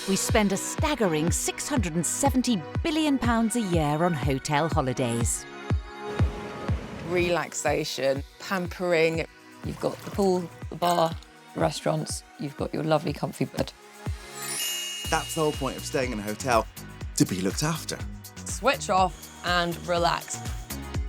We spend a staggering £670 billion a year on hotel holidays. Relaxation, pampering. You've got the pool, the bar, the restaurants, you've got your lovely comfy bed. That's the whole point of staying in a hotel, to be looked after. Switch off and relax.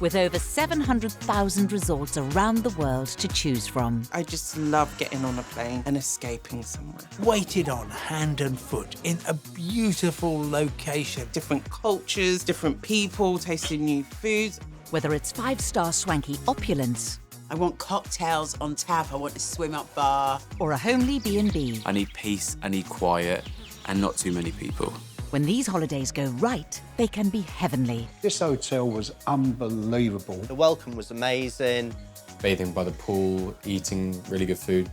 With over 700,000 resorts around the world to choose from. I just love getting on a plane and escaping somewhere. Waited on hand and foot in a beautiful location. Different cultures, different people, tasting new foods. Whether it's five-star swanky opulence I want cocktails on tap, I want a swim-up bar. or a homely B&B. I need peace, I need quiet, and not too many people. When these holidays go right, they can be heavenly. This hotel was unbelievable. The welcome was amazing. Bathing by the pool, eating really good food.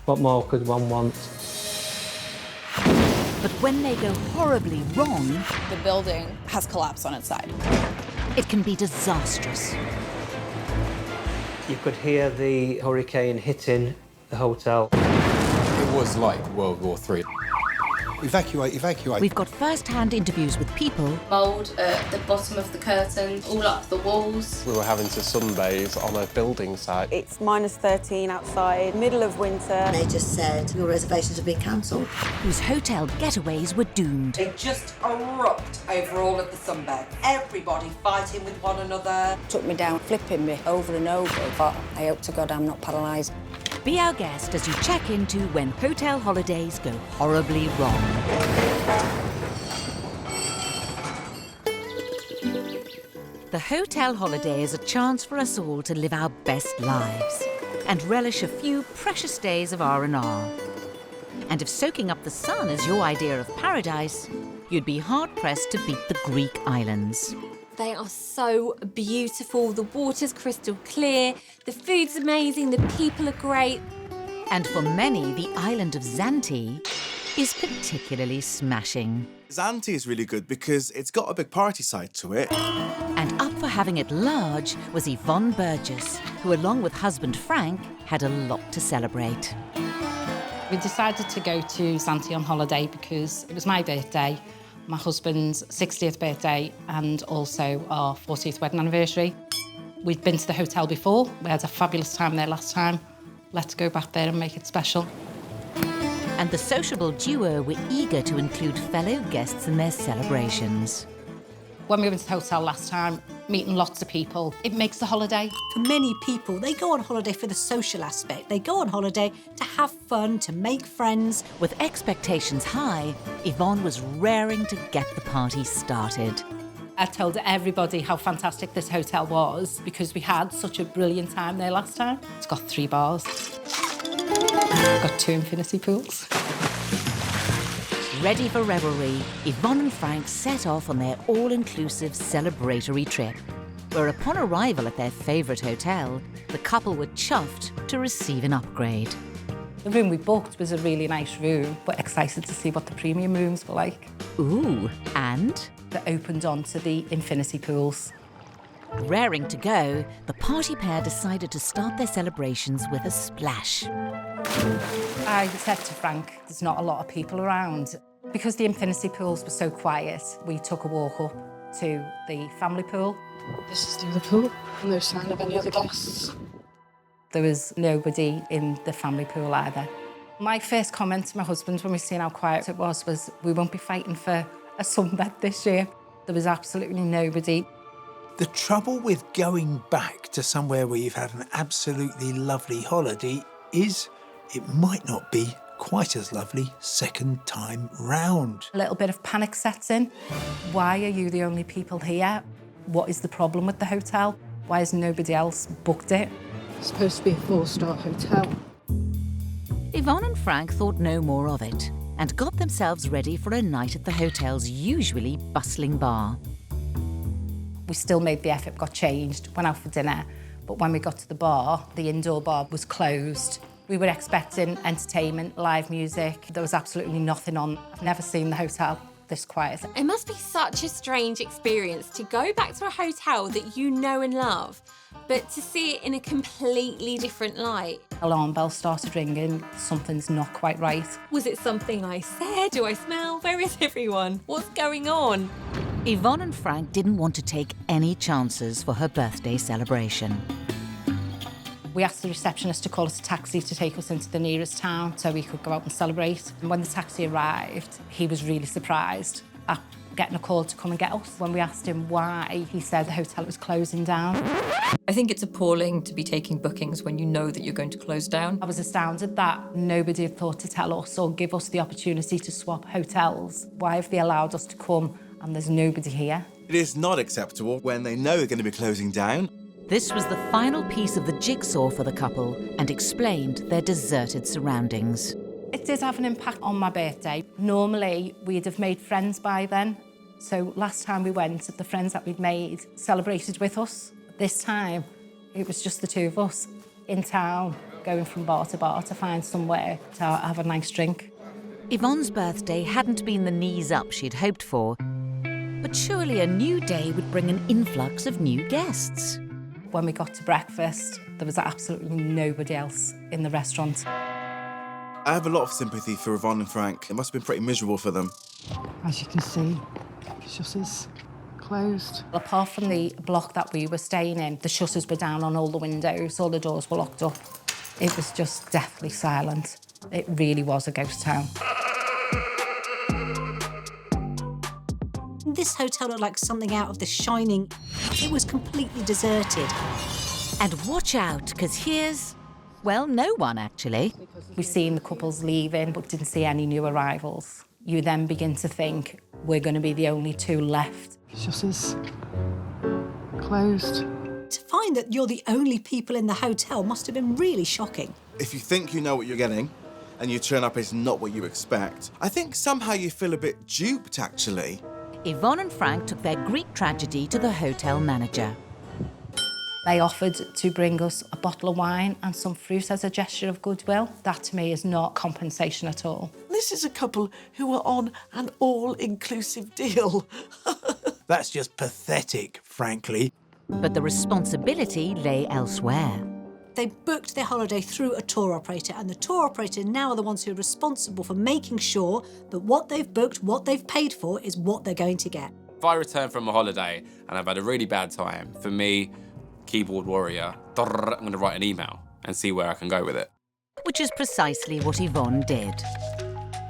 What more could one want? But when they go horribly wrong, the building has collapsed on its side. It can be disastrous. You could hear the hurricane hitting the hotel. It was like World War III. Evacuate, evacuate. We've got first-hand interviews with people. Mould at the bottom of the curtain, all up the walls. We were having to sunbathe on a building site. It's minus 13 outside, middle of winter. They just said your reservations have been cancelled. Whose hotel getaways were doomed. They just erupt over all of the sunbeds. Everybody fighting with one another. Took me down, flipping me over and over, but I hope to God I'm not paralysed. Be our guest as you check into when hotel holidays go horribly wrong. The hotel holiday is a chance for us all to live our best lives and relish a few precious days of R&R. And if soaking up the sun is your idea of paradise, you'd be hard-pressed to beat the Greek islands. They are so beautiful, the water's crystal clear, the food's amazing, the people are great. And for many, the island of Zante is particularly smashing. Zante is really good because it's got a big party side to it. And up for having it large was Yvonne Burgess, who along with husband Frank had a lot to celebrate. We decided to go to Zante on holiday because it was my birthday, my husband's 60th birthday and also our 40th wedding anniversary. We'd been to the hotel before, we had a fabulous time there last time. Let's go back there and make it special. And the sociable duo were eager to include fellow guests in their celebrations. When we went to the hotel last time, meeting lots of people, it makes the holiday. For many people, they go on holiday for the social aspect. They go on holiday to have fun, to make friends. With expectations high, Yvonne was raring to get the party started. I told everybody how fantastic this hotel was because we had such a brilliant time there last time. It's got 3 bars. It's got 2 infinity pools. Ready for revelry, Yvonne and Frank set off on their all-inclusive celebratory trip, where upon arrival at their favourite hotel, the couple were chuffed to receive an upgrade. The room we booked was a really nice room, but excited to see what the premium rooms were like. Ooh, and? That opened onto the infinity pools. Raring to go, the party pair decided to start their celebrations with a splash. I said to Frank, there's not a lot of people around. Because the infinity pools were so quiet, we took a walk up to the family pool. This is the other pool, and no sign of any other guests. There was nobody in the family pool either. My first comment to my husband when we seen how quiet it was we won't be fighting for a sunbed this year. There was absolutely nobody. The trouble with going back to somewhere where you've had an absolutely lovely holiday is it might not be quite as lovely second time round. A little bit of panic sets in. Why are you the only people here? What is the problem with the hotel? Why has nobody else booked it? It's supposed to be a 4-star hotel. Yvonne and Frank thought no more of it and got themselves ready for a night at the hotel's usually bustling bar. We still made the effort, got changed, went out for dinner, but when we got to the bar, the indoor bar was closed. We were expecting entertainment, live music. There was absolutely nothing on. I've never seen the hotel this quiet. It must be such a strange experience to go back to a hotel that you know and love, but to see it in a completely different light. Alarm bells started ringing, something's not quite right. Was it something I said? Do I smell? Where is everyone? What's going on? Yvonne and Frank didn't want to take any chances for her birthday celebration. We asked the receptionist to call us a taxi to take us into the nearest town so we could go out and celebrate. And when the taxi arrived, he was really surprised at getting a call to come and get us. When we asked him why, he said the hotel was closing down. I think it's appalling to be taking bookings when you know that you're going to close down. I was astounded that nobody had thought to tell us or give us the opportunity to swap hotels. Why have they allowed us to come and there's nobody here? It is not acceptable when they know they're going to be closing down. This was the final piece of the jigsaw for the couple and explained their deserted surroundings. It did have an impact on my birthday. Normally, we'd have made friends by then. So last time we went, the friends that we'd made celebrated with us. This time, it was just the two of us in town, going from bar to find somewhere to have a nice drink. Yvonne's birthday hadn't been the knees up she'd hoped for, but surely a new day would bring an influx of new guests. When we got to breakfast, there was absolutely nobody else in the restaurant. I have a lot of sympathy for Yvonne and Frank. It must have been pretty miserable for them. As you can see, the shutters closed. Apart from the block that we were staying in, the shutters were down on all the windows, all the doors were locked up. It was just deathly silent. It really was a ghost town. This hotel looked like something out of The Shining. It was completely deserted. And watch out, because here's, well, no one, actually. We've seen the couples leaving, but didn't see any new arrivals. You then begin to think, we're going to be the only two left. Shutters closed. To find that you're the only people in the hotel must have been really shocking. If you think you know what you're getting and you turn up, it's not what you expect, I think somehow you feel a bit duped, actually. Yvonne and Frank took their Greek tragedy to the hotel manager. They offered to bring us a bottle of wine and some fruit as a gesture of goodwill. That, to me, is not compensation at all. This is a couple who are on an all-inclusive deal. That's just pathetic, frankly. But the responsibility lay elsewhere. They booked their holiday through a tour operator, and the tour operator now are the ones who are responsible for making sure that what they've booked, what they've paid for, is what they're going to get. If I return from a holiday and I've had a really bad time, for me, keyboard warrior, I'm going to write an email and see where I can go with it. Which is precisely what Yvonne did.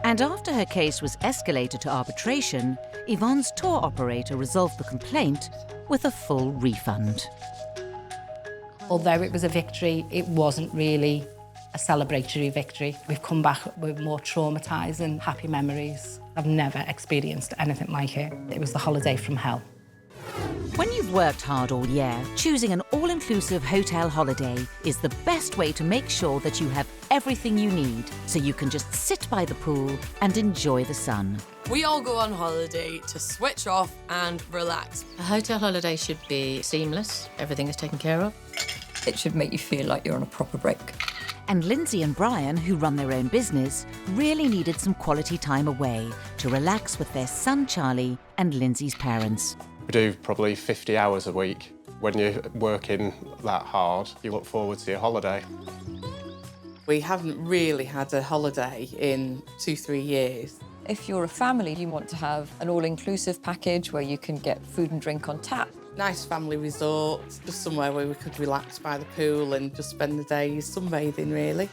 And after her case was escalated to arbitration, Yvonne's tour operator resolved the complaint with a full refund. Although it was a victory, it wasn't really a celebratory victory. We've come back with more traumatising, happy memories. I've never experienced anything like it. It was the holiday from hell. When you've worked hard all year, choosing an all-inclusive hotel holiday is the best way to make sure that you have everything you need, so you can just sit by the pool and enjoy the sun. We all go on holiday to switch off and relax. A hotel holiday should be seamless. Everything is taken care of. It should make you feel like you're on a proper break. And Lindsay and Brian, who run their own business, really needed some quality time away to relax with their son Charlie and Lindsay's parents. We do probably 50 hours a week. When you're working that hard, you look forward to your holiday. We haven't really had a holiday in 2-3 years. If you're a family, you want to have an all-inclusive package where you can get food and drink on tap. Nice family resort, just somewhere where we could relax by the pool and just spend the days sunbathing, really.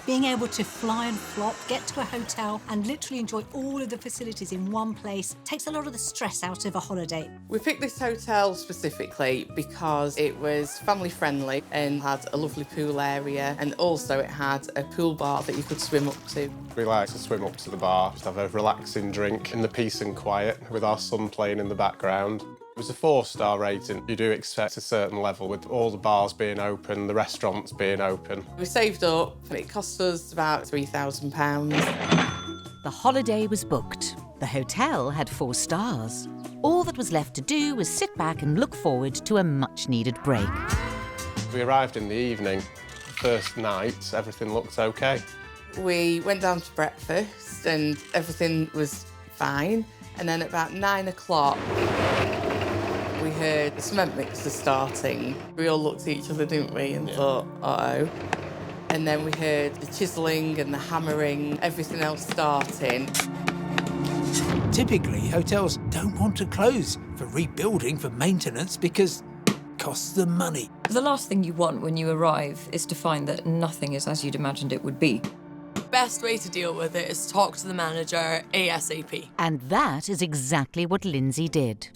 Being able to fly and flop, get to a hotel and literally enjoy all of the facilities in one place takes a lot of the stress out of a holiday. We picked this hotel specifically because it was family friendly and had a lovely pool area, and also it had a pool bar that you could swim up to. We like to swim up to the bar, just have a relaxing drink in the peace and quiet with our son playing in the background. It was a 4-star rating. You do expect a certain level with all the bars being open, the restaurants being open. We saved up and it cost us about £3,000. The holiday was booked. The hotel had 4 stars. All that was left to do was sit back and look forward to a much-needed break. We arrived in the evening. First night, everything looked okay. We went down to breakfast and everything was fine. And then at about 9 o'clock, we heard the cement mixer starting. We all looked at each other, didn't we, and thought, uh-oh. And then we heard the chiselling and the hammering, everything else starting. Typically, hotels don't want to close for rebuilding, for maintenance, because it costs them money. The last thing you want when you arrive is to find that nothing is as you'd imagined it would be. Best way to deal with it is talk to the manager ASAP. And that is exactly what Lindsay did.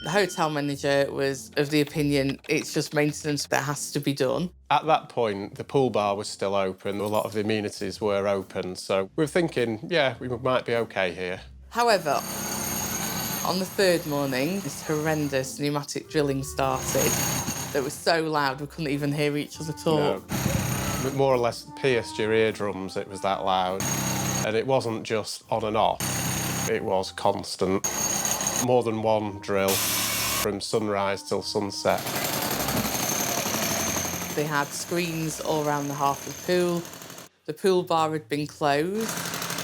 The hotel manager was of the opinion it's just maintenance that has to be done. At that point, the pool bar was still open. A lot of the amenities were open. So we were thinking, yeah, we might be OK here. However, on the third morning, this horrendous pneumatic drilling started that was so loud we couldn't even hear each other talk. No. It more or less pierced your eardrums, it was that loud. And it wasn't just on and off, it was constant. More than one drill from sunrise till sunset. They had screens all around the half of the pool. The pool bar had been closed.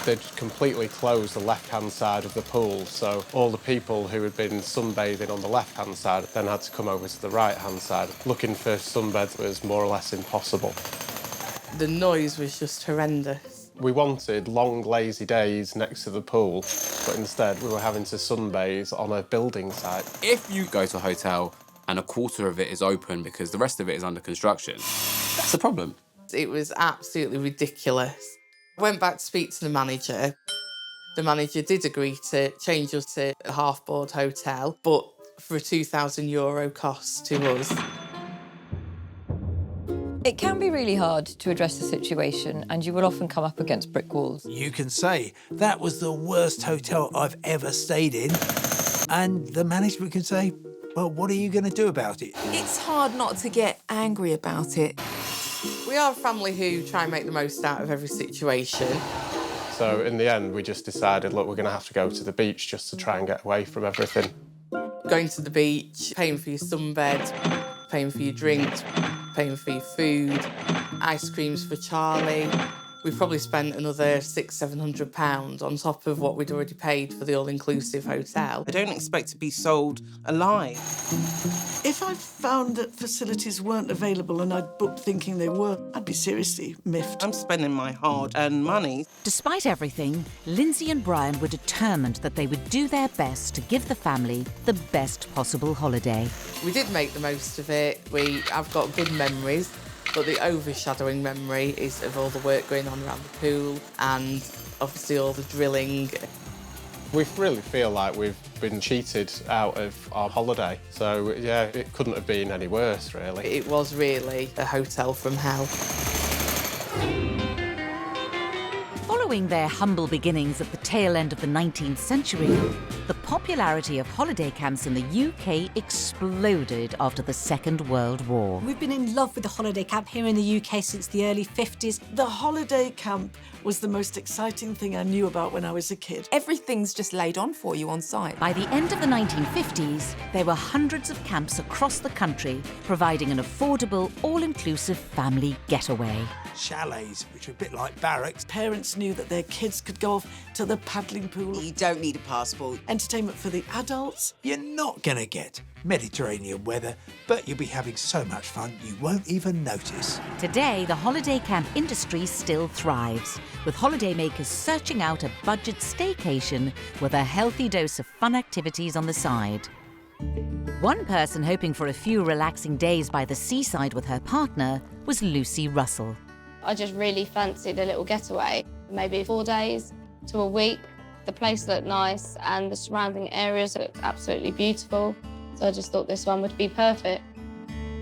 They'd completely closed the left-hand side of the pool, so all the people who had been sunbathing on the left-hand side then had to come over to the right-hand side. Looking for sunbeds was more or less impossible. The noise was just horrendous. We wanted long, lazy days next to the pool, but instead we were having to sunbathe on a building site. If you go to a hotel and a quarter of it is open because the rest of it is under construction, that's a problem. It was absolutely ridiculous. I went back to speak to the manager. The manager did agree to change us to a half-board hotel, but for a €2,000 cost to us. It can be really hard to address the situation, and you will often come up against brick walls. You can say, that was the worst hotel I've ever stayed in. And the management can say, well, what are you going to do about it? It's hard not to get angry about it. We are a family who try and make the most out of every situation. So in the end, we just decided, look, we're going to have to go to the beach just to try and get away from everything. Going to the beach, paying for your sunbed, paying for your drinks, paying for your food, ice creams for Charlie. We probably spent another £600-700 on top of what we'd already paid for the all-inclusive hotel. I don't expect to be sold alive. If I found that facilities weren't available and I'd booked thinking they were, I'd be seriously miffed. I'm spending my hard-earned money. Despite everything, Lindsay and Brian were determined that they would do their best to give the family the best possible holiday. We did make the most of it. I've got good memories, but the overshadowing memory is of all the work going on around the pool and obviously all the drilling. We really feel like we've been cheated out of our holiday. So, yeah, it couldn't have been any worse, really. It was really a hotel from hell. Following their humble beginnings at the tail end of the 19th century, the popularity of holiday camps in the UK exploded after the Second World War. We've been in love with the holiday camp here in the UK since the early 50s. The holiday camp was the most exciting thing I knew about when I was a kid. Everything's just laid on for you on site. By the end of the 1950s, there were hundreds of camps across the country providing an affordable, all-inclusive family getaway. Chalets, which are a bit like barracks. Parents knew that their kids could go off to the paddling pool. You don't need a passport. Entertainment for the adults. You're not going to get Mediterranean weather, but you'll be having so much fun you won't even notice. Today, the holiday camp industry still thrives, with holidaymakers searching out a budget staycation with a healthy dose of fun activities on the side. One person hoping for a few relaxing days by the seaside with her partner was Lucy Russell. I just really fancied a little getaway, maybe 4 days to a week. The place looked nice and the surrounding areas looked absolutely beautiful, so I just thought this one would be perfect.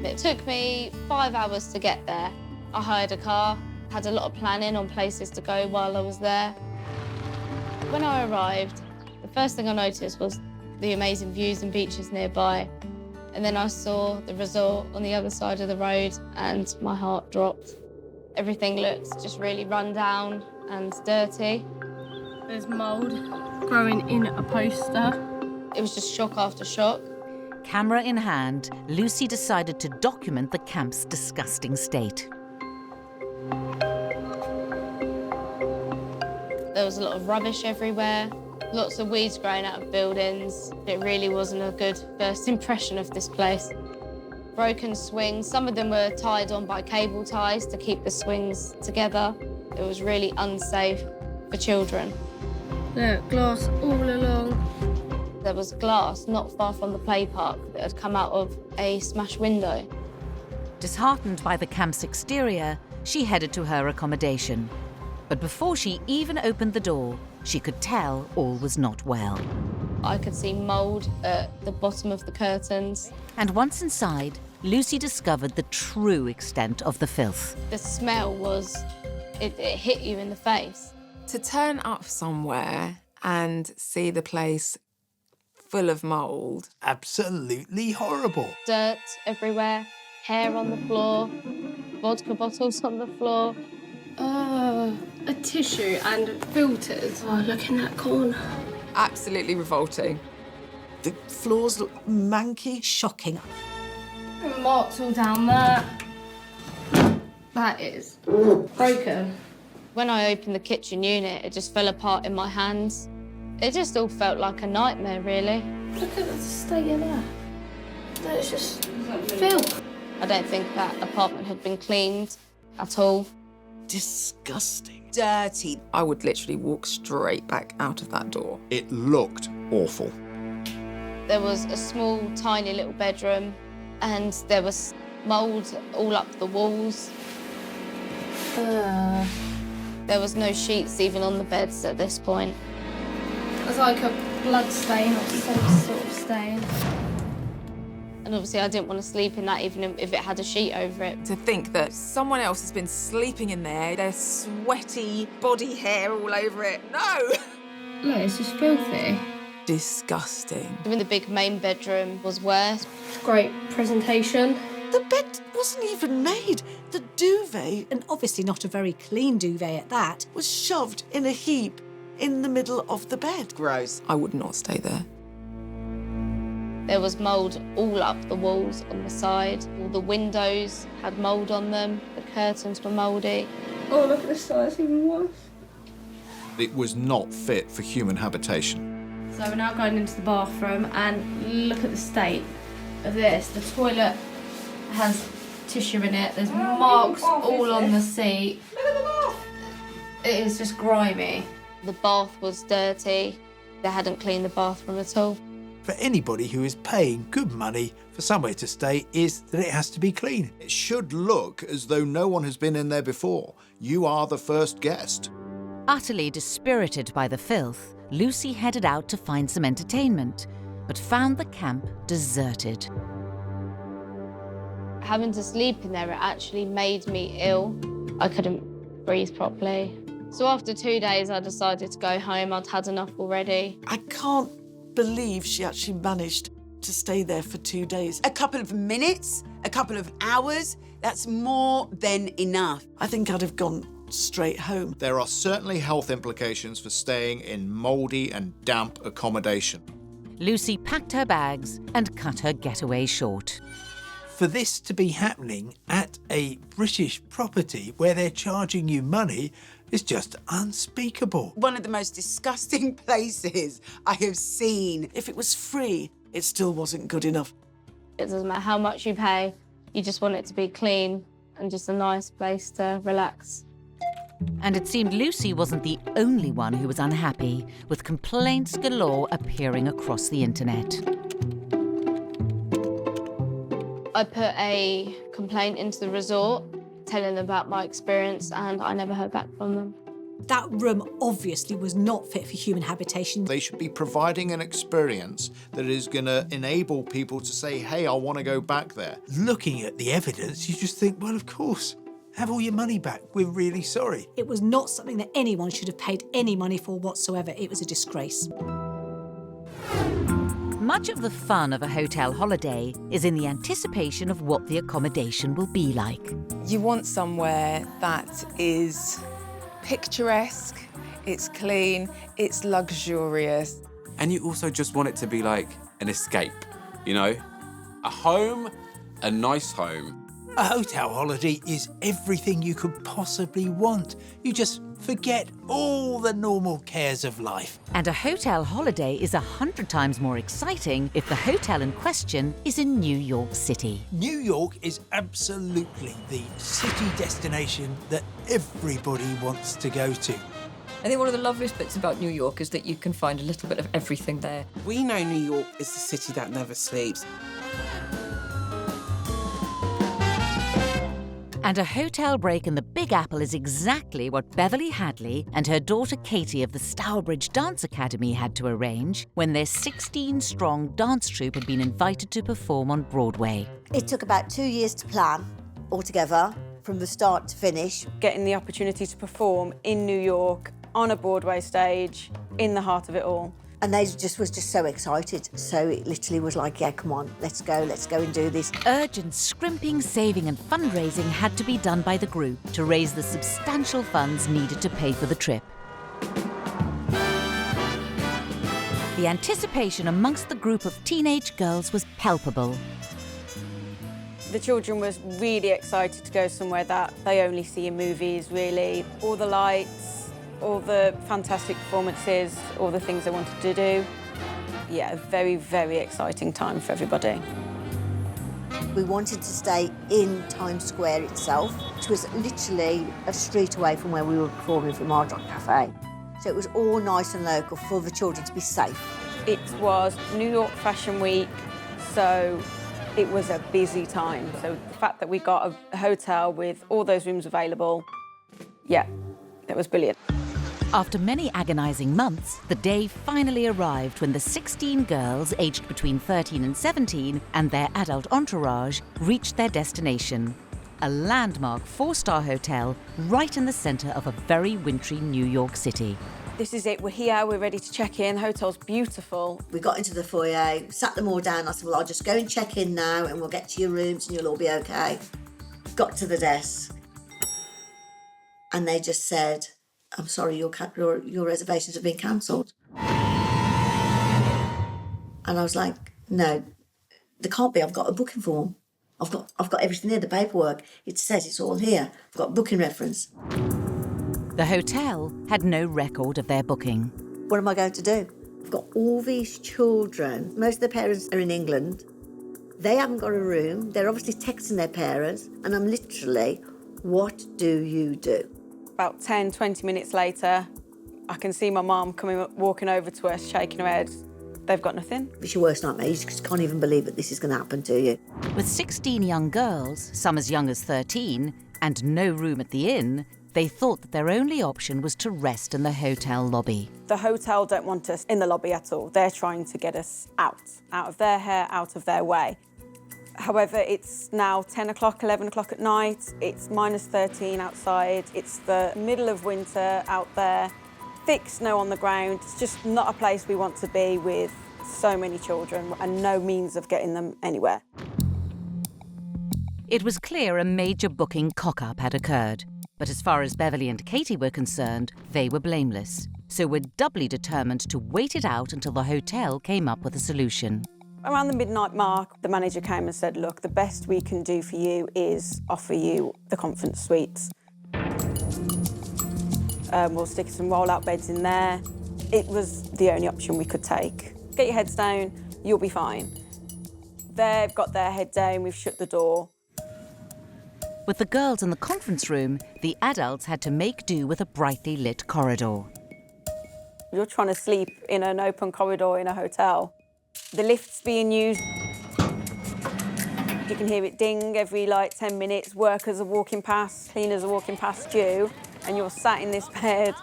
It took me 5 hours to get there. I hired a car, had a lot of planning on places to go while I was there. When I arrived, the first thing I noticed was the amazing views and beaches nearby. And then I saw the resort on the other side of the road and my heart dropped. Everything looked just really run down and dirty. There's mould growing in a poster. It was just shock after shock. Camera in hand, Lucy decided to document the camp's disgusting state. There was a lot of rubbish everywhere. Lots of weeds growing out of buildings. It really wasn't a good first impression of this place. Broken swings, some of them were tied on by cable ties to keep the swings together. It was really unsafe for children. Look, glass all along. There was glass not far from the play park that had come out of a smashed window. Disheartened by the camp's exterior, she headed to her accommodation. But before she even opened the door, she could tell all was not well. I could see mould at the bottom of the curtains. And once inside, Lucy discovered the true extent of the filth. The smell was, it hit you in the face. To turn up somewhere and see the place full of mould. Absolutely horrible. Dirt everywhere, hair on the floor, vodka bottles on the floor. A tissue and filters. Oh, look in that corner. Absolutely revolting. The floors look manky. Shocking. Marks all down there. That is broken. When I opened the kitchen unit, it just fell apart in my hands. It just all felt like a nightmare, really. Look at the state of that. That's just filth. I don't think that apartment had been cleaned at all. Disgusting. Dirty. I would literally walk straight back out of that door. It looked awful. There was a small, tiny little bedroom, and there was mould all up the walls. There was no sheets even on the beds at this point. It was like a blood stain or some sort of stain. And obviously I didn't want to sleep in that even if it had a sheet over it. To think that someone else has been sleeping in there, their sweaty body hair all over it. No! Look, it's just filthy. Disgusting. Even the big main bedroom was worse. Great presentation. The bed wasn't even made. The duvet, And obviously not a very clean duvet at that. was shoved in a heap in the middle of the bed. Gross. I would not stay there. There was mould all up the walls on the side. All the windows had mould on them. The curtains were mouldy. Oh, look at the size, even worse. It was not fit for human habitation. So we're now going into the bathroom and look at the state of this. The toilet has tissue in it. There's marks all on the seat. Look at the bath. It is just grimy. The bath was dirty. They hadn't cleaned the bathroom at all. For anybody who is paying good money for somewhere to stay is that it has to be clean. It should look as though no one has been in there before. You are the first guest. Utterly dispirited by the filth, Lucy headed out to find some entertainment, but found the camp deserted. Having to sleep in there, it actually made me ill. I couldn't breathe properly. So after 2 days, I decided to go home. I'd had enough already. I can't believe she actually managed to stay there for 2 days. A couple of minutes, a couple of hours, that's more than enough. I think I'd have gone straight home. There are certainly health implications for staying in mouldy and damp accommodation. Lucy packed her bags and cut her getaway short. For this to be happening at a British property where they're charging you money is just unspeakable. One of the most disgusting places I have seen. If it was free, it still wasn't good enough. It doesn't matter how much you pay, you just want it to be clean and just a nice place to relax. And it seemed Lucy wasn't the only one who was unhappy, with complaints galore appearing across the internet. I put a complaint into the resort, telling them about my experience, and I never heard back from them. That room obviously was not fit for human habitation. They should be providing an experience that is going to enable people to say, hey, I want to go back there. Looking at the evidence, you just think, well, of course, have all your money back. We're really sorry. It was not something that anyone should have paid any money for whatsoever. It was a disgrace. Much of the fun of a hotel holiday is in the anticipation of what the accommodation will be like. You want somewhere that is picturesque, it's clean, it's luxurious. And you also just want it to be like an escape, you know? A home, a nice home. A hotel holiday is everything you could possibly want. You just Forget all the normal cares of life. And a hotel holiday is 100 times more exciting if the hotel in question is in New York City. New York is absolutely the city destination that everybody wants to go to. I think one of the loveliest bits about New York is that you can find a little bit of everything there. We know New York is the city that never sleeps. And a hotel break in the Big Apple is exactly what Beverly Hadley and her daughter Katie of the Stourbridge Dance Academy had to arrange when their 16-strong dance troupe had been invited to perform on Broadway. It took about 2 years to plan altogether, from the start to finish. Getting the opportunity to perform in New York, on a Broadway stage, in the heart of it all. And they was just so excited. So it literally was like, yeah, come on, let's go and do this. Urgent scrimping, saving and fundraising had to be done by the group to raise the substantial funds needed to pay for the trip. The anticipation amongst the group of teenage girls was palpable. The children was really excited to go somewhere that they only see in movies, really. All the lights, all the fantastic performances, all the things they wanted to do. Yeah, a very, very exciting time for everybody. We wanted to stay in Times Square itself, which was literally a street away from where we were performing from Hard Rock Cafe. So it was all nice and local for the children to be safe. It was New York Fashion Week, so it was a busy time. So the fact that we got a hotel with all those rooms available, yeah, that was brilliant. After many agonising months, the day finally arrived when the 16 girls aged between 13 and 17 and their adult entourage reached their destination, a landmark 4-star hotel right in the centre of a very wintry New York City. This is it, we're here, we're ready to check in, the hotel's beautiful. We got into the foyer, sat them all down. I said, well, I'll just go and check in now and we'll get to your rooms and you'll all be okay. Got to the desk and they just said, I'm sorry, your reservations have been cancelled. And I was like, no, there can't be. I've got a booking form. I've got everything here, the paperwork. It says it's all here. I've got booking reference. The hotel had no record of their booking. What am I going to do? I've got all these children. Most of their parents are in England. They haven't got a room. They're obviously texting their parents. And I'm literally, what do you do? About 10, 20 minutes later, I can see my mum walking over to us, shaking her head. They've got nothing. It's your worst nightmare. You just can't even believe that this is going to happen to you. With 16 young girls, some as young as 13, and no room at the inn, they thought that their only option was to rest in the hotel lobby. The hotel don't want us in the lobby at all. They're trying to get us out of their hair, out of their way. However, it's now 10 o'clock, 11 o'clock at night. It's minus 13 outside. It's the middle of winter out there. Thick snow on the ground. It's just not a place we want to be with so many children and no means of getting them anywhere. It was clear a major booking cock-up had occurred. But as far as Beverly and Katie were concerned, they were blameless. So were doubly determined to wait it out until the hotel came up with a solution. Around the midnight mark, the manager came and said, look, the best we can do for you is offer you the conference suites. We'll stick some roll-out beds in there. It was the only option we could take. Get your heads down, you'll be fine. They've got their head down, we've shut the door. With the girls in the conference room, the adults had to make do with a brightly lit corridor. You're trying to sleep in an open corridor in a hotel. The lift's being used. You can hear it ding every 10 minutes. Workers are walking past, cleaners are walking past you, and you're sat in this bed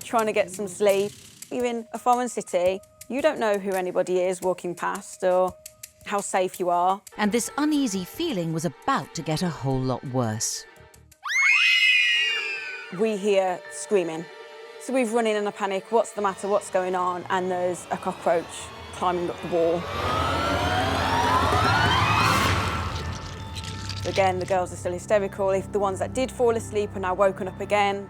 trying to get some sleep. You're in a foreign city. You don't know who anybody is walking past or how safe you are. And this uneasy feeling was about to get a whole lot worse. We hear screaming. So we've run in a panic. What's the matter? What's going on? And there's a cockroach climbing up the wall. Again, the girls are still hysterical. If the ones that did fall asleep are now woken up again.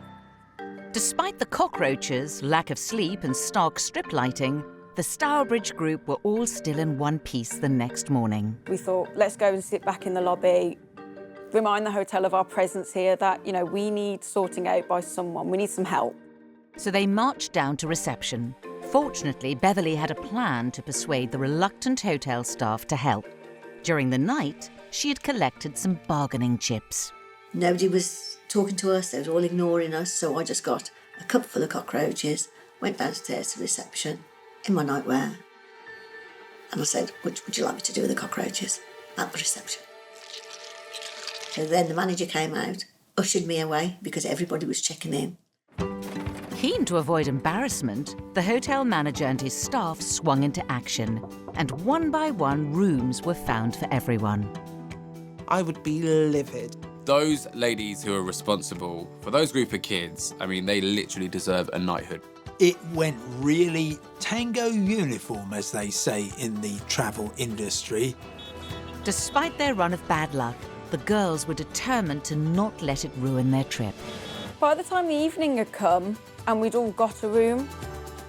Despite the cockroaches, lack of sleep and stark strip lighting, the Stourbridge group were all still in one piece the next morning. We thought, let's go and sit back in the lobby. remind the hotel of our presence here, that, you know, we need sorting out by someone. We need some help. So they marched down to reception. Fortunately, Beverly had a plan to persuade the reluctant hotel staff to help. During the night, she had collected some bargaining chips. Nobody was talking to us, they were all ignoring us, so I just got a cup full of cockroaches, went downstairs to reception in my nightwear, and I said, what would you like me to do with the cockroaches? At the reception. So then the manager came out, ushered me away because everybody was checking in. Keen to avoid embarrassment, the hotel manager and his staff swung into action, and one by one rooms were found for everyone. I would be livid. Those ladies who are responsible for those group of kids, I mean, they literally deserve a knighthood. It went really tango uniform, as they say in the travel industry. Despite their run of bad luck, the girls were determined to not let it ruin their trip. By the time the evening had come and we'd all got a room,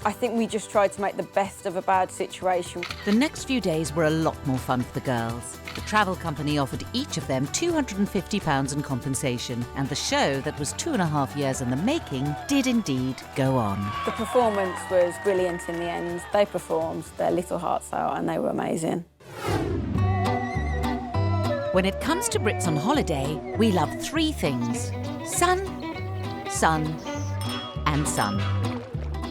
I think we just tried to make the best of a bad situation. The next few days were a lot more fun for the girls. The travel company offered each of them £250 in compensation, and the show that was 2.5 years in the making did indeed go on. The performance was brilliant in the end. They performed their little hearts out and they were amazing. When it comes to Brits on holiday, we love 3 things: sun, sun, and sun.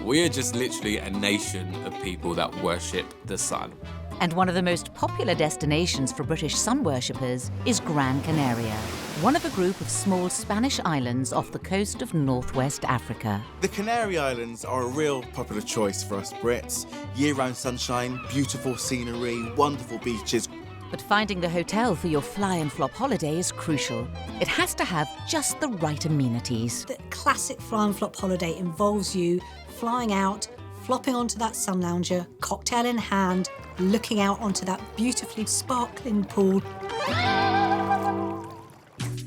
We are just literally a nation of people that worship the sun. And one of the most popular destinations for British sun worshippers is Gran Canaria, one of a group of small Spanish islands off the coast of northwest Africa. The Canary Islands are a real popular choice for us Brits. Year-round sunshine, beautiful scenery, wonderful beaches. But finding the hotel for your fly and flop holiday is crucial. It has to have just the right amenities. The classic fly and flop holiday involves you flying out, flopping onto that Sunlounger, cocktail in hand, looking out onto that beautifully sparkling pool.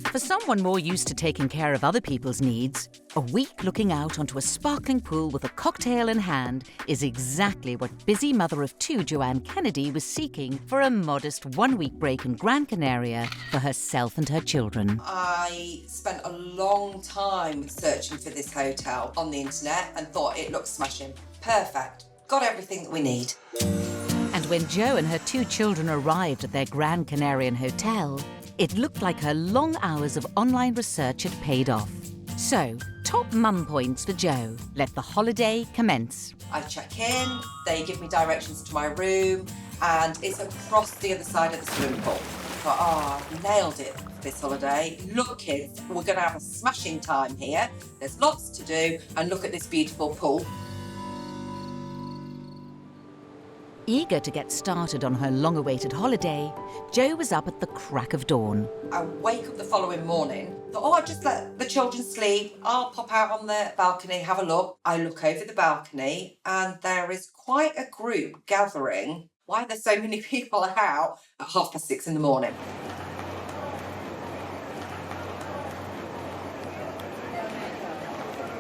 For someone more used to taking care of other people's needs, a week looking out onto a sparkling pool with a cocktail in hand is exactly what busy mother of 2 Joanne Kennedy was seeking for a modest 1-week break in Gran Canaria for herself and her children. I spent a long time searching for this hotel on the internet and thought it looked smashing. Perfect. Got everything that we need. And when Jo and her 2 children arrived at their Gran Canarian hotel, it looked like her long hours of online research had paid off. So, top mum points for Jo. Let the holiday commence. I check in, they give me directions to my room, and it's across the other side of the swimming pool. I thought, nailed it for this holiday. Look, kids, we're going to have a smashing time here. There's lots to do, and look at this beautiful pool. Eager to get started on her long-awaited holiday, Jo was up at the crack of dawn. I wake up the following morning, thought, I'll just let the children sleep. I'll pop out on the balcony, have a look. I look over the balcony and there is quite a group gathering. Why are there so many people out at 6:30 in the morning?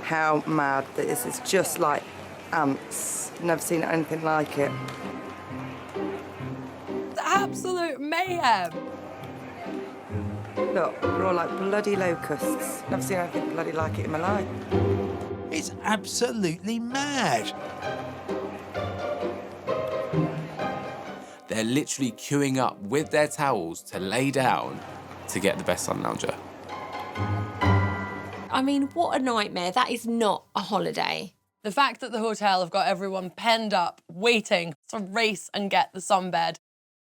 How mad that this is, just like ants. Never seen anything like it. Absolute mayhem. Look, we're all like bloody locusts. Never seen anything bloody like it in my life. It's absolutely mad. They're literally queuing up with their towels to lay down to get the best Sunlounger. I mean, what a nightmare. That is not a holiday. The fact that the hotel have got everyone penned up, waiting to race and get the sunbed,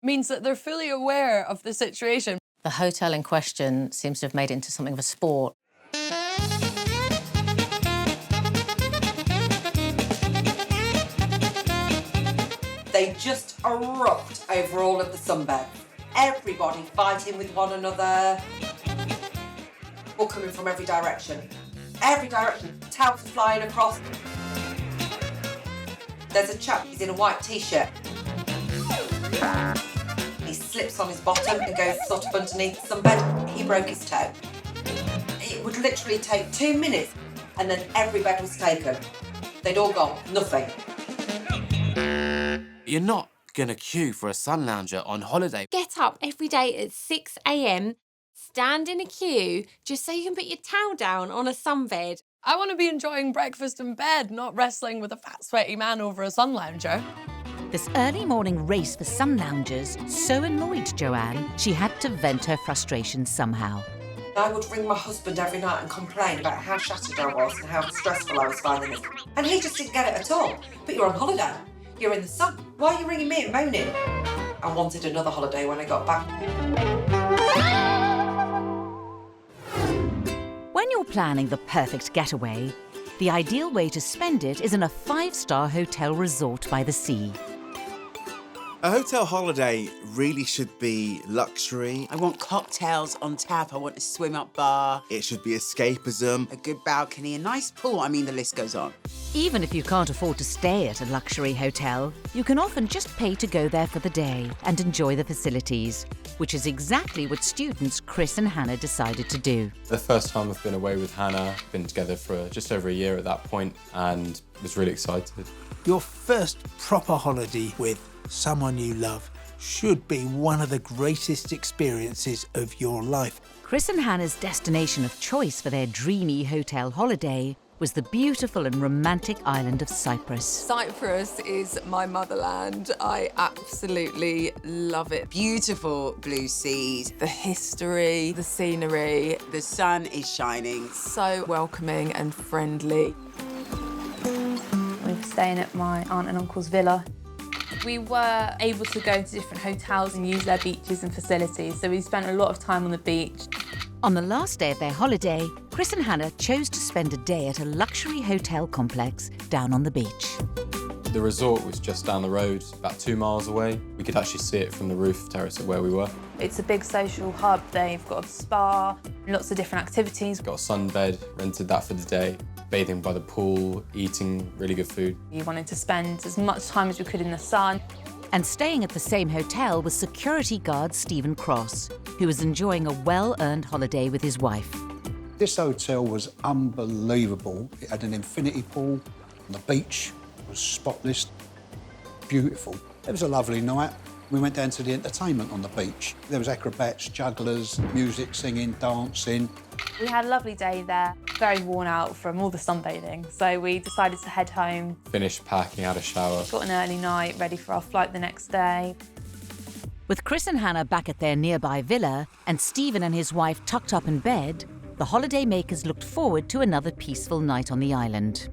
means that they're fully aware of the situation. The hotel in question seems to have made it into something of a sport. They just erupt over all of the sunbeds. Everybody fighting with one another. All coming from every direction. Every direction. Towels flying across. There's a chap, he's in a white t-shirt. He slips on his bottom and goes sort of underneath the sunbed. He broke his toe. It would literally take 2 minutes and then every bed was taken. They'd all gone, nothing. You're not gonna queue for a Sunlounger on holiday. Get up every day at 6 a.m, stand in a queue just so you can put your towel down on a sunbed. I want to be enjoying breakfast in bed, not wrestling with a fat, sweaty man over a sun lounger. This early morning race for sun loungers so annoyed Joanne, she had to vent her frustration somehow. I would ring my husband every night and complain about how shattered I was and how stressful I was finding it. And he just didn't get it at all. But you're on holiday. You're in the sun. Why are you ringing me and moaning? I wanted another holiday when I got back. When you're planning the perfect getaway, the ideal way to spend it is in a 5-star hotel resort by the sea. A hotel holiday really should be luxury. I want cocktails on tap. I want a swim-up bar. It should be escapism. A good balcony, a nice pool. I mean, the list goes on. Even if you can't afford to stay at a luxury hotel, you can often just pay to go there for the day and enjoy the facilities, which is exactly what students Chris and Hannah decided to do. The first time I've been away with Hannah, been together for just over a year at that point, and was really excited. Your first proper holiday with someone you love should be one of the greatest experiences of your life. Chris and Hannah's destination of choice for their dreamy hotel holiday was the beautiful and romantic island of Cyprus. Cyprus is my motherland. I absolutely love it. Beautiful blue seas. The history, the scenery. The sun is shining. So welcoming and friendly. We were staying at my aunt and uncle's villa. We were able to go to different hotels and use their beaches and facilities, so we spent a lot of time on the beach. On the last day of their holiday, Chris and Hannah chose to spend a day at a luxury hotel complex down on the beach. The resort was just down the road, about 2 miles away. We could actually see it from the roof terrace of where we were. It's a big social hub. They've got a spa, lots of different activities. Got a sunbed, rented that for the day. Bathing by the pool, eating really good food. We wanted to spend as much time as we could in the sun. And staying at the same hotel was security guard Stephen Cross, who was enjoying a well-earned holiday with his wife. This hotel was unbelievable. It had an infinity pool on the beach. It was spotless, beautiful. It was a lovely night. We went down to the entertainment on the beach. There was acrobats, jugglers, music, singing, dancing. We had a lovely day there, very worn out from all the sunbathing, so we decided to head home. Finished packing, had a shower. Got an early night, ready for our flight the next day. With Chris and Hannah back at their nearby villa and Stephen and his wife tucked up in bed, the holiday makers looked forward to another peaceful night on the island.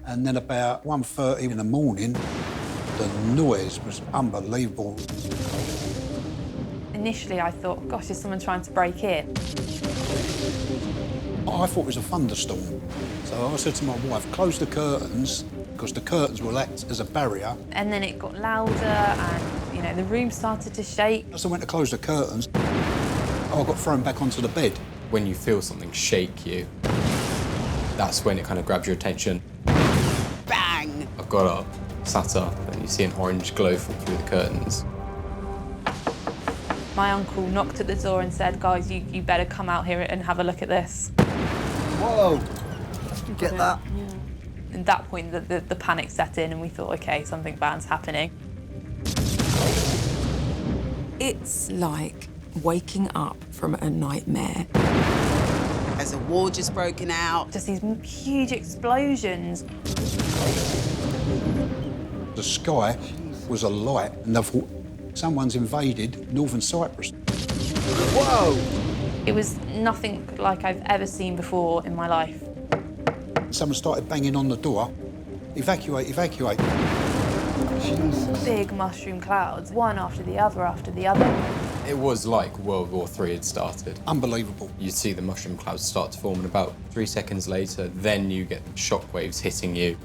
And then about 1:30 in the morning, the noise was unbelievable. Initially, I thought, gosh, is someone trying to break in? I thought it was a thunderstorm. So I said to my wife, close the curtains, because the curtains will act as a barrier. And then it got louder and, you know, the room started to shake. As I went to close the curtains, I got thrown back onto the bed. When you feel something shake you, that's when it kind of grabs your attention. Bang! I got up, sat up, and you see an orange glow fall through the curtains. My uncle knocked at the door and said, guys, you better come out here and have a look at this. Whoa! You get that? Yeah. At that point, the panic set in and we thought, OK, something bad's happening. It's like waking up from a nightmare. Has a war just broken out? Just these huge explosions. The sky was alight, and I thought, someone's invaded northern Cyprus. Whoa! It was nothing like I've ever seen before in my life. Someone started banging on the door. Evacuate, evacuate. Jesus. Big mushroom clouds, one after the other after the other. It was like World War III had started. Unbelievable. You'd see the mushroom clouds start to form, and about 3 seconds later, then you get shockwaves hitting you.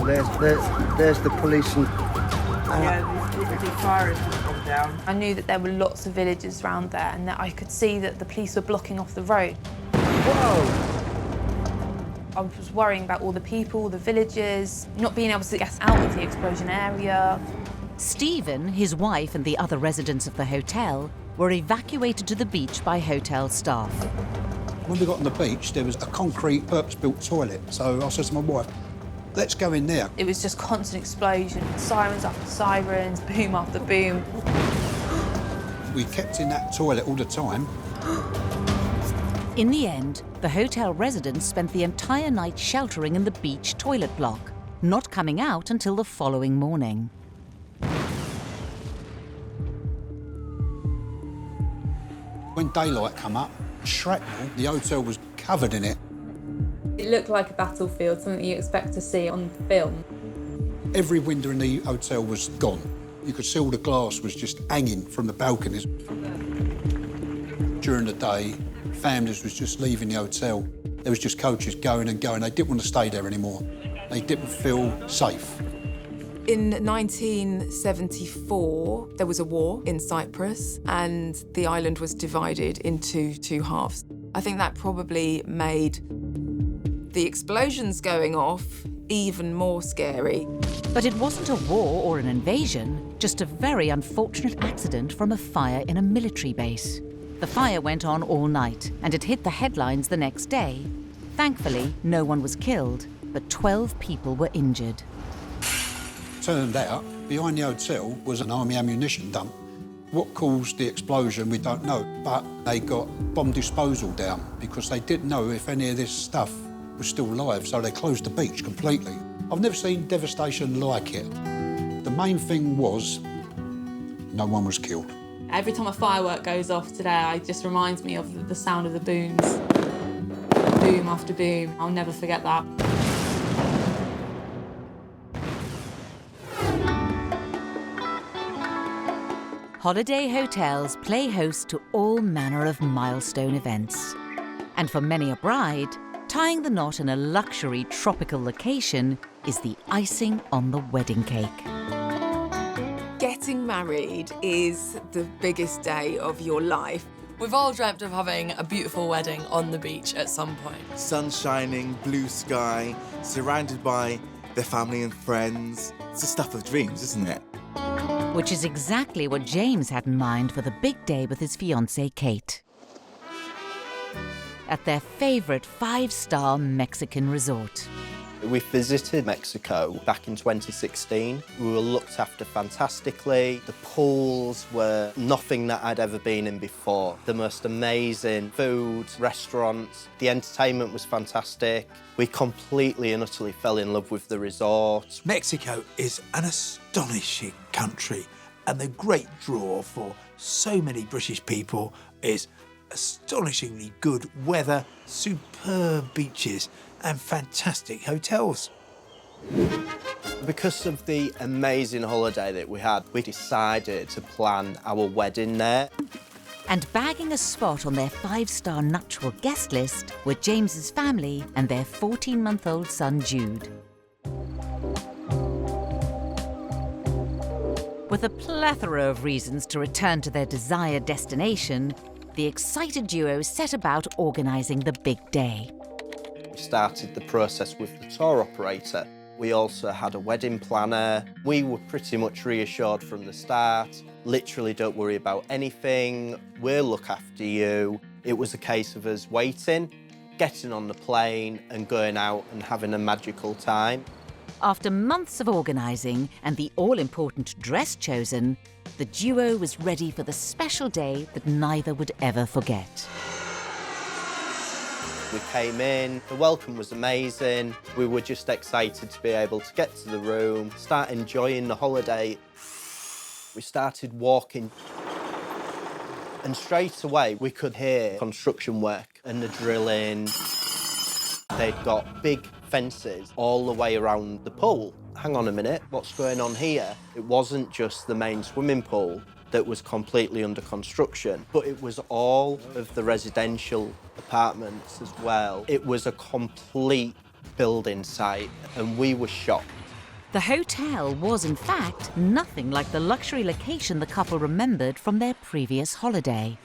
There's the police and... Yeah, the fire has come down. I knew that there were lots of villages around there and that I could see that the police were blocking off the road. Whoa! I was worrying about all the people, the villages, not being able to get out of the explosion area. Stephen, his wife and the other residents of the hotel were evacuated to the beach by hotel staff. When we got on the beach, there was a concrete purpose-built toilet. So I said to my wife, let's go in there. It was just constant explosion, sirens after sirens, boom after boom. We kept in that toilet all the time. In the end, the hotel residents spent the entire night sheltering in the beach toilet block, not coming out until the following morning. When daylight come up, shrapnel, the hotel was covered in it. It looked like a battlefield, something you expect to see on film. Every window in the hotel was gone. You could see all the glass was just hanging from the balconies. During the day, families was just leaving the hotel. There was just coaches going and going. They didn't want to stay there anymore. They didn't feel safe. In 1974, there was a war in Cyprus and the island was divided into two halves. I think that probably made the explosions going off even more scary. But it wasn't a war or an invasion, just a very unfortunate accident from a fire in a military base. The fire went on all night, and it hit the headlines the next day. Thankfully, no one was killed, but 12 people were injured. Turned out, behind the hotel was an army ammunition dump. What caused the explosion, we don't know, but they got bomb disposal down because they didn't know if any of this stuff was still alive, so they closed the beach completely. I've never seen devastation like it. The main thing was no one was killed. Every time a firework goes off today, it just reminds me of the sound of the booms. Boom after boom. I'll never forget that. Holiday hotels play host to all manner of milestone events. And for many a bride, tying the knot in a luxury tropical location is the icing on the wedding cake. Getting married is the biggest day of your life. We've all dreamt of having a beautiful wedding on the beach at some point. Sun shining, blue sky, surrounded by their family and friends. It's the stuff of dreams, isn't it? Which is exactly what James had in mind for the big day with his fiancée, Kate. At their favourite 5-star Mexican resort. We visited Mexico back in 2016. We were looked after fantastically. The pools were nothing that I'd ever been in before. The most amazing food, restaurants. The entertainment was fantastic. We completely and utterly fell in love with the resort. Mexico is an astonishing country, and the great draw for so many British people is astonishingly good weather, superb beaches, and fantastic hotels. Because of the amazing holiday that we had, we decided to plan our wedding there. And bagging a spot on their 5-star nuptial guest list were James's family and their 14-month-old son, Jude. With a plethora of reasons to return to their desired destination, the excited duo set about organising the big day. We started the process with the tour operator. We also had a wedding planner. We were pretty much reassured from the start. Literally, don't worry about anything. We'll look after you. It was a case of us waiting, getting on the plane and going out and having a magical time. After months of organising and the all-important dress chosen, the duo was ready for the special day that neither would ever forget. We came in, the welcome was amazing. We were just excited to be able to get to the room, start enjoying the holiday. We started walking, and straight away we could hear construction work and the drilling. They'd got big fences all the way around the pool. Hang on a minute, what's going on here? It wasn't just the main swimming pool that was completely under construction, but it was all of the residential apartments as well. It was a complete building site, and we were shocked. The hotel was, in fact, nothing like the luxury location the couple remembered from their previous holiday.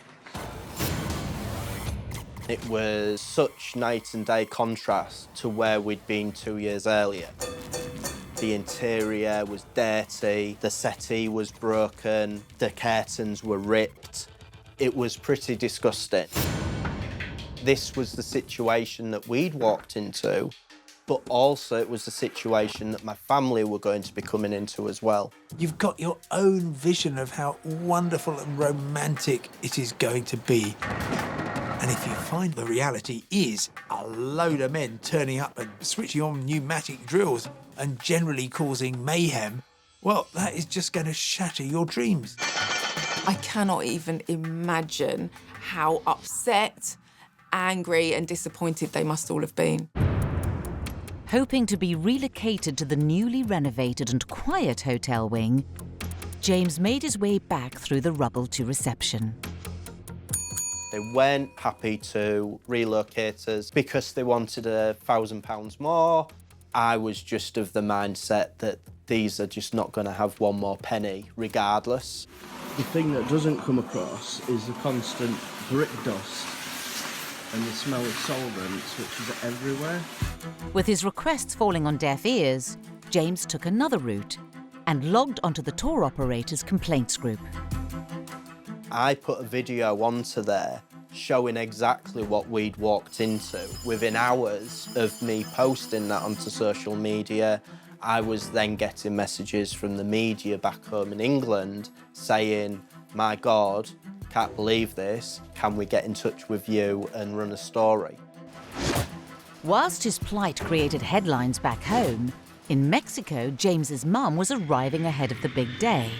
It was such night and day contrast to where we'd been 2 years earlier. The interior was dirty, the settee was broken, the curtains were ripped. It was pretty disgusting. This was the situation that we'd walked into. but also it was a situation that my family were going to be coming into as well. You've got your own vision of how wonderful and romantic it is going to be. And if you find the reality is a load of men turning up and switching on pneumatic drills and generally causing mayhem, well, that is just going to shatter your dreams. I cannot even imagine how upset, angry and disappointed they must all have been. Hoping to be relocated to the newly renovated and quiet hotel wing, James made his way back through the rubble to reception. They weren't happy to relocate us because they wanted £1,000 more. I was just of the mindset that these are just not going to have one more penny, regardless. The thing that doesn't come across is the constant brick dust and the smell of solvents, which is everywhere. With his requests falling on deaf ears, James took another route and logged onto the tour operator's complaints group. I put a video onto there showing exactly what we'd walked into. Within hours of me posting that onto social media, I was then getting messages from the media back home in England saying, "My God, can't believe this. Can we get in touch with you and run a story?" Whilst his plight created headlines back home, in Mexico, James's mum was arriving ahead of the big day.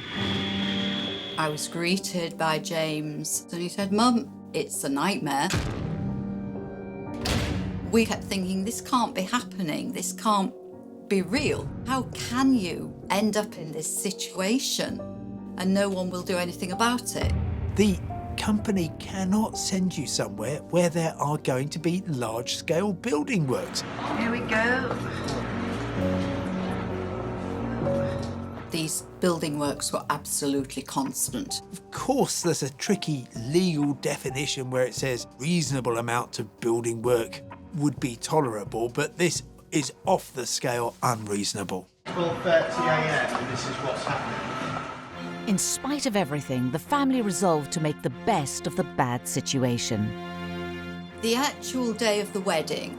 I was greeted by James and he said, "Mum, it's a nightmare." We kept thinking, this can't be happening, this can't be real. How can you end up in this situation and no one will do anything about it? The company cannot send you somewhere where there are going to be large-scale building works. Here we go. These building works were absolutely constant. Of course, there's a tricky legal definition where it says reasonable amount of building work would be tolerable, but this is off the scale unreasonable. 12:30 a.m. and this is what's happening. In spite of everything, the family resolved to make the best of the bad situation. The actual day of the wedding,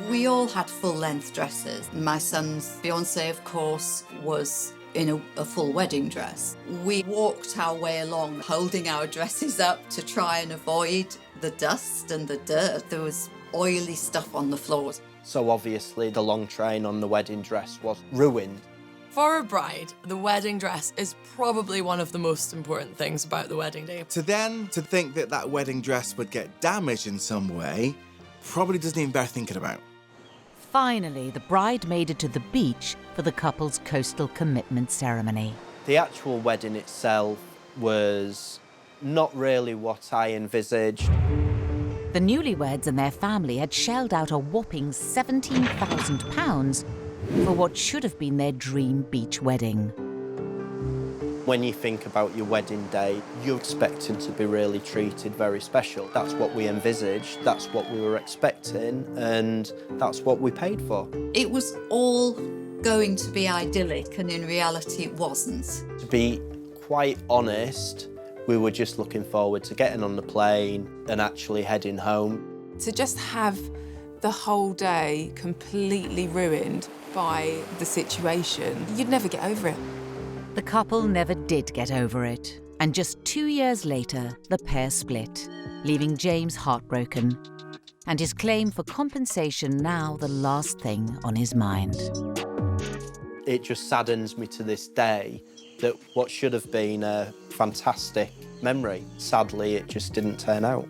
we all had full-length dresses. My son's fiancée, of course, was in a full wedding dress. We walked our way along, holding our dresses up to try and avoid the dust and the dirt. There was oily stuff on the floors. So obviously the long train on the wedding dress was ruined. For a bride, the wedding dress is probably one of the most important things about the wedding day. To think that that wedding dress would get damaged in some way probably doesn't even bear thinking about. Finally, the bride made it to the beach for the couple's coastal commitment ceremony. The actual wedding itself was not really what I envisaged. The newlyweds and their family had shelled out a whopping £17,000 for what should have been their dream beach wedding. When you think about your wedding day, you're expecting to be really treated very special. That's what we envisaged, that's what we were expecting, and that's what we paid for. It was all going to be idyllic, and in reality it wasn't. To be quite honest, we were just looking forward to getting on the plane and actually heading home. To just have the whole day completely ruined by the situation, you'd never get over it. The couple never did get over it, and just 2 years later, the pair split, leaving James heartbroken, and his claim for compensation now the last thing on his mind. It just saddens me to this day that what should have been a fantastic memory, sadly, it just didn't turn out.